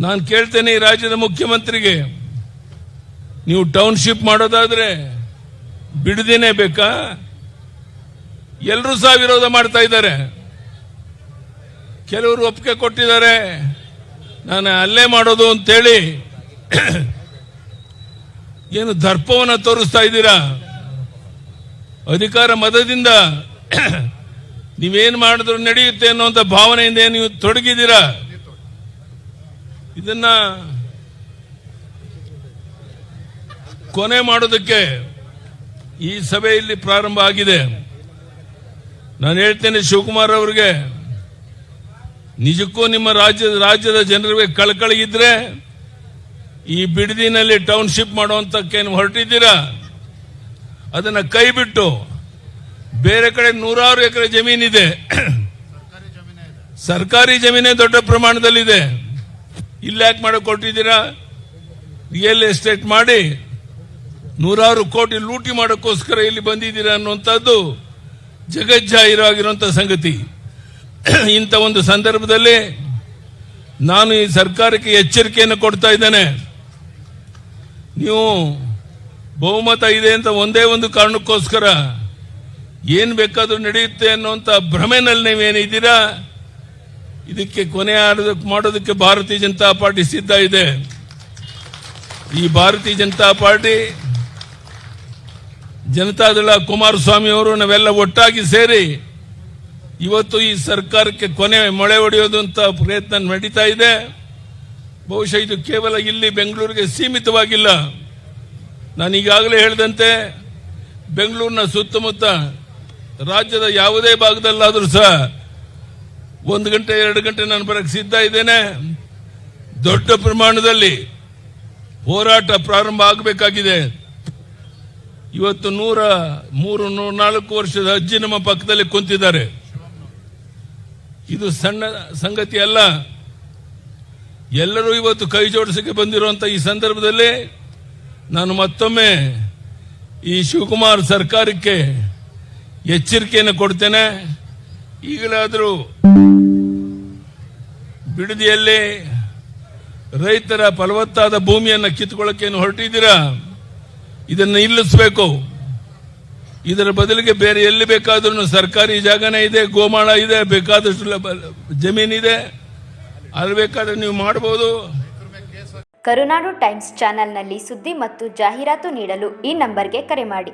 ನಾನು ಕೇಳ್ತೇನೆ ಈ ರಾಜ್ಯದ ಮುಖ್ಯಮಂತ್ರಿಗೆ, ನೀವು ಟೌನ್ಶಿಪ್ ಮಾಡೋದಾದ್ರೆ ಬಿಡದೇನೆ ಬೇಕಾ? ಎಲ್ಲರೂ ಸಹ ವಿರೋಧ ಮಾಡ್ತಾ ಇದ್ದಾರೆ. ಕೆಲವರು ಒಪ್ಪಿಗೆ ಕೊಟ್ಟಿದ್ದಾರೆ, ನಾನು ಅಲ್ಲೇ ಮಾಡೋದು ಅಂತೇಳಿ ಏನು ದರ್ಪವನ್ನು ತೋರಿಸ್ತಾ ಇದ್ದೀರಾ? ಅಧಿಕಾರ ಮದದಿಂದ ನೀವೇನು ಮಾಡಿದ್ರು ನಡೆಯುತ್ತೆ ಅನ್ನುವಂಥ ಭಾವನೆಯಿಂದ ನೀವು ತೊಡಗಿದ್ದೀರಾ. ಇದನ್ನ ಕೊನೆ ಮಾಡೋದಕ್ಕೆ ಈ ಸಭೆಯಲ್ಲಿ ಪ್ರಾರಂಭ ಆಗಿದೆ. ನಾನು ಹೇಳ್ತೇನೆ ಶಿವಕುಮಾರ್ ಅವರಿಗೆ, ನಿಜಕ್ಕೂ ನಿಮ್ಮ ರಾಜ್ಯದ ಜನರಿಗೆ ಕಳಕಳಿ ಇದ್ರೆ ಈ ಬಿಡದಿನಲ್ಲಿ ಟೌನ್ಶಿಪ್ ಮಾಡುವಂತಕ್ಕೇನು ಹೊರಟಿದ್ದೀರಾ ಅದನ್ನ ಕೈ ಬಿಟ್ಟು ಬೇರೆ ಕಡೆ 100 ಎಕರೆ ಜಮೀನಿದೆ, ಸರ್ಕಾರಿ ಜಮೀನೇ ದೊಡ್ಡ ಪ್ರಮಾಣದಲ್ಲಿದೆ, ಇಲ್ಲಾಕೆ ಮಾಡಕ್ ಕೊಟ್ಟಿದ್ದೀರಾ? ರಿಯಲ್ ಎಸ್ಟೇಟ್ ಮಾಡಿ 100 ಕೋಟಿ ಲೂಟಿ ಮಾಡೋಕ್ಕೋಸ್ಕರ ಇಲ್ಲಿ ಬಂದಿದ್ದೀರಾ ಅನ್ನುವಂಥದ್ದು ಜಗಜ್ಜಾಹೀರಾಗಿರುವಂಥ ಸಂಗತಿ. ಇಂಥ ಒಂದು ಸಂದರ್ಭದಲ್ಲಿ ನಾನು ಈ ಸರ್ಕಾರಕ್ಕೆ ಎಚ್ಚರಿಕೆಯನ್ನು ಕೊಡ್ತಾ ಇದ್ದೇನೆ. ನೀವು ಬಹುಮತ ಇದೆ ಅಂತ ಒಂದೇ ಒಂದು ಕಾರಣಕ್ಕೋಸ್ಕರ ಏನ್ ಬೇಕಾದ್ರೂ ನಡೆಯುತ್ತೆ ಅನ್ನುವಂಥ ಭ್ರಮೆನಲ್ಲಿ ನೀವೇನಿದ್ದೀರಾ, ಇದಕ್ಕೆ ಕೊನೆ ಮಾಡೋದಕ್ಕೆ ಭಾರತೀಯ ಜನತಾ ಪಾರ್ಟಿ ಸಿದ್ಧ ಇದೆ. ಈ ಭಾರತೀಯ ಜನತಾ ಪಾರ್ಟಿ, ಜನತಾದಳ, ಕುಮಾರಸ್ವಾಮಿ ಅವರು ನಾವೆಲ್ಲ ಒಟ್ಟಾಗಿ ಸೇರಿ ಇವತ್ತು ಈ ಸರ್ಕಾರಕ್ಕೆ ಕೊನೆ ಮೊಳೆ ಹೊಡೆಯೋದು ಅಂತ ಪ್ರಯತ್ನ ನಡೀತಾ ಇದೆ. ಬಹುಶಃ ಇದು ಕೇವಲ ಇಲ್ಲಿ ಬೆಂಗಳೂರಿಗೆ ಸೀಮಿತವಾಗಿಲ್ಲ. ನಾನು ಈಗಾಗಲೇ ಹೇಳಿದಂತೆ ಬೆಂಗಳೂರಿನ ಸುತ್ತಮುತ್ತ ರಾಜ್ಯದ ಯಾವುದೇ ಭಾಗದಲ್ಲಾದರೂ ಸಹ 1 ಗಂಟೆ 2 ಗಂಟೆ ನಾನು ಬರಕ್ಕೆ ಸಿದ್ಧ ಇದ್ದೇನೆ. ದೊಡ್ಡ ಪ್ರಮಾಣದಲ್ಲಿ ಹೋರಾಟ ಪ್ರಾರಂಭ ಆಗಬೇಕಾಗಿದೆ. ಇವತ್ತು 103-104 ವರ್ಷದ ಅಜ್ಜಿ ನಮ್ಮ ಪಕ್ಕದಲ್ಲಿ ಕುಂತಿದ್ದಾರೆ. ಇದು ಸಣ್ಣ ಸಂಗತಿ ಅಲ್ಲ. ಎಲ್ಲರೂ ಇವತ್ತು ಕೈ ಜೋಡಿಸಕ್ಕೆ ಬಂದಿರುವಂತ ಈ ಸಂದರ್ಭದಲ್ಲಿ ನಾನು ಮತ್ತೊಮ್ಮೆ ಈ ಶಿವಕುಮಾರ್ ಸರ್ಕಾರಕ್ಕೆ ಎಚ್ಚರಿಕೆಯನ್ನು ಕೊಡ್ತೇನೆ. ಈಗಲಾದರೂ ಬಿಡದಿಯಲ್ಲಿ ರೈತರ ಫಲವತ್ತಾದ ಭೂಮಿಯನ್ನು ಕಿತ್ತುಕೊಳ್ಳಕ್ಕೇನು ಹೊರಟಿದ್ದೀರಾ, ಇದನ್ನು ನಿಲ್ಲಿಸಬೇಕು. ಇದರ ಬದಲಿಗೆ ಬೇರೆ ಎಲ್ಲಿ ಬೇಕಾದ್ರೂ ಸರ್ಕಾರಿ ಜಾಗನೇ ಇದೆ, ಗೋಮಾಳ ಇದೆ, ಬೇಕಾದಷ್ಟು ಜಮೀನಿದೆ, ಅಲ್ಲಿ ಬೇಕಾದ್ರೆ ನೀವು ಮಾಡಬಹುದು. ಕರುನಾಡು ಟೈಮ್ಸ್ ಚಾನೆಲ್ನಲ್ಲಿ ಸುದ್ದಿ ಮತ್ತು ಜಾಹೀರಾತು ನೀಡಲು ಈ ನಂಬರ್ಗೆ ಕರೆ ಮಾಡಿ.